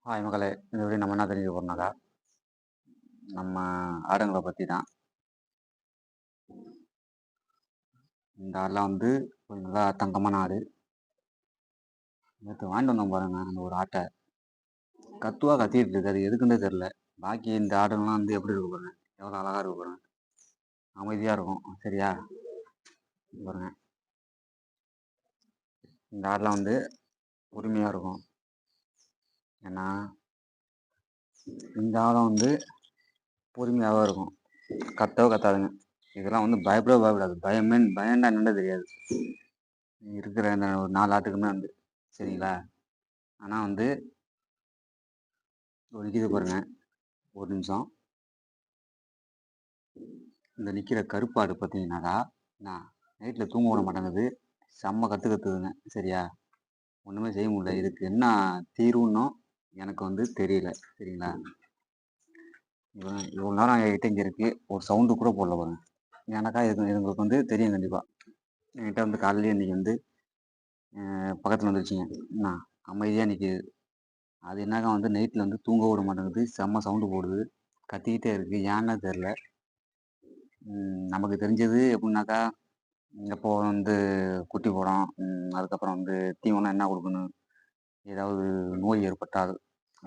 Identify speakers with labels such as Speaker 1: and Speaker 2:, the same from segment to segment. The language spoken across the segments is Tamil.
Speaker 1: ஹாய் மகளே, இந்த வீடியோ நம்ம என்ன தெரிஞ்சுக்க போறோம்னாக்கா, நம்ம ஆடுங்களை பற்றி தான். இந்த ஆடெலாம் வந்து ஒரு நல்லா தங்கமான ஆடு. நேற்று வாங்கிட்டு வந்தோம் பாருங்க, அந்த ஒரு ஆட்டை கத்திட்டு இருக்கு. அது எதுக்குன்னே தெரில. பாக்கி இந்த ஆடுங்கள்லாம் வந்து எப்படி இருக்கு பாருங்க, எவ்வளோ அழகாக இருக்கு பாருங்க, அமைதியாக இருக்கும். சரியா பாருங்க, இந்த ஆடெலாம் வந்து உரிமையாக இருக்கும். ஏன்னா இந்த ஆடம் வந்து பொறுமையாகவே இருக்கும், கத்தவே கத்தாதுங்க. இதெல்லாம் வந்து பயப்படாது. பயம்டா என்னன்னே தெரியாது இருக்கிற இந்த ஒரு 4 ஆட்டுக்குமே வந்து. சரிங்களா? ஆனால் வந்து நிற்கிது பாருங்க, ஒரு நிமிஷம். இந்த நிற்கிற கருப்பாடு பார்த்தீங்கன்னாக்கா, நான் நைட்டில் தூங்க விட மாட்டேங்குது, செம்ம கத்துதுங்க. சரியா? ஒன்றுமே செய்ய முடியல. இதுக்கு என்ன தீர்வுன்னும் எனக்கு வந்து தெரியல. சரிங்களா? இவ்வளோ நேரம் என்கிட்ட இங்கே இருக்குது, ஒரு சவுண்டு கூட போடல பாருங்க. ஏன்னாக்கா இதுங்களுக்கு வந்து தெரியும் கண்டிப்பாக. என்கிட்ட வந்து காலையிலேயே இன்றைக்கி வந்து பக்கத்தில் வந்துருச்சுங்க. என்ன அமைதியாக நிற்கிது. அது என்னக்கா வந்து நைட்டில் வந்து தூங்க விட மாட்டேங்குது, செம்ம சவுண்டு போடுது, கத்திக்கிட்டே இருக்குது. ஏன்னு தெரில. நமக்கு தெரிஞ்சது எப்படின்னாக்கா, எப்போ வந்து குட்டி போடும், அதுக்கப்புறம் வந்து தீவனம் என்ன கொடுக்கணும், ஏதாவது நோய் ஏற்பட்டால்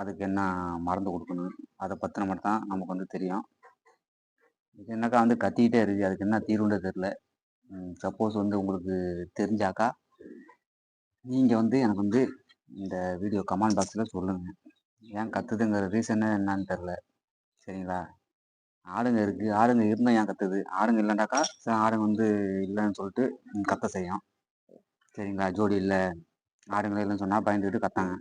Speaker 1: அதுக்கு என்ன மருந்து கொடுக்கணும், அதை பற்றின மட்டும் தான் நமக்கு வந்து தெரியும். இது என்னக்கா வந்து கத்திக்கிட்டே இருக்குது, அதுக்கு என்ன தீர்வுன்றே தெரில. சப்போஸ் வந்து உங்களுக்கு தெரிஞ்சாக்கா நீங்கள் வந்து எனக்கு வந்து இந்த வீடியோ கமெண்ட் பாக்ஸில் சொல்லுங்கள். ஏன் கத்துதுங்கிற ரீசனே என்னன்னு தெரில. சரிங்களா? ஆடுங்க இருக்குது, ஆடுங்க இருந்தால் ஏன் கத்துது? ஆடுங்க இல்லைண்டாக்கா சில ஆடுங்க வந்து இல்லைன்னு சொல்லிட்டு கத்த செய்யும். சரிங்களா? ஜோடி இல்லை, ஆடுங்களே இல்லைன்னு சொன்னால் பயந்துக்கிட்டு கத்தாங்க.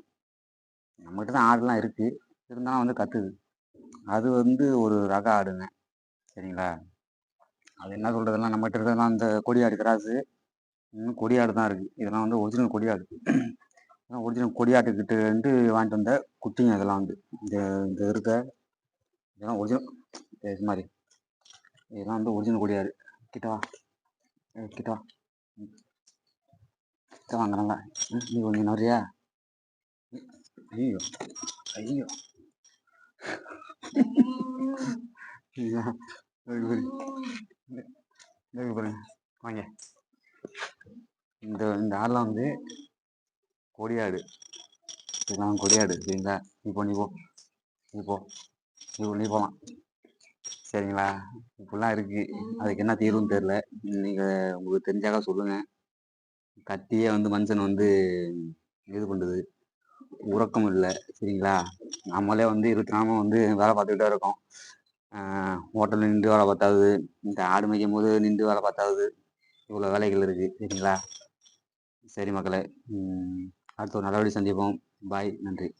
Speaker 1: நம்மகிட்ட தான் ஆடுலாம் இருக்குது, இருந்தாலும் வந்து கத்துது. அது வந்து ஒரு ரக ஆடுங்க. சரிங்களா? அது என்ன சொல்கிறதெல்லாம் நம்மகிட்ட இருக்கிறதெல்லாம் இந்த கொடியாடு கிராஸு, இன்னும் கொடியாடு தான் இருக்குது. இதெல்லாம் வந்து ஒரிஜினல் கொடியாடு. ஒரிஜினல் கொடியாட்டுக்கிட்ட வந்து வாங்கிட்டு வந்த குட்டிங்க இதெல்லாம் வந்து. இந்த இந்த இருக்க இதெல்லாம் ஒரிஜினல். இது மாதிரி இதெல்லாம் வந்து ஒரிஜினல் கொடியாடு. கிட்ட வா, கிட்ட வா, கிட்ட வாங்குறாங்க. நீ கொஞ்சம் நிறையா. ஐயோ ஐயோ வாங்க. இந்த இந்த ஆடெலாம் வந்து கொடியாடு. இதெல்லாம் கொடியாடு. சரிங்களா? நீ போ நீ போகலாம். சரிங்களா? இப்படிலாம் இருக்குது. அதுக்கு என்ன தீர்வுன்னு தெரில. நீங்கள் உங்களுக்கு தெரிஞ்சாக்கா சொல்லுங்கள். கத்தியே வந்து மனுஷன் வந்து இது பண்ணுது, உறக்கம் இல்லை. சரிங்களா? நம்மளே வந்து 24 வந்து வேலை பார்த்துக்கிட்டே இருக்கோம். ஹோட்டலில் நின்று வேலை பார்த்தாவது, இந்த ஆடு மேய்க்கும் போது நின்று வேலை பார்த்தாவது, இவ்வளோ வேலைகள் இருக்குது. சரிங்களா? சரி மக்களே, அடுத்த ஒரு நல்லபடி சந்திப்போம். பாய், நன்றி.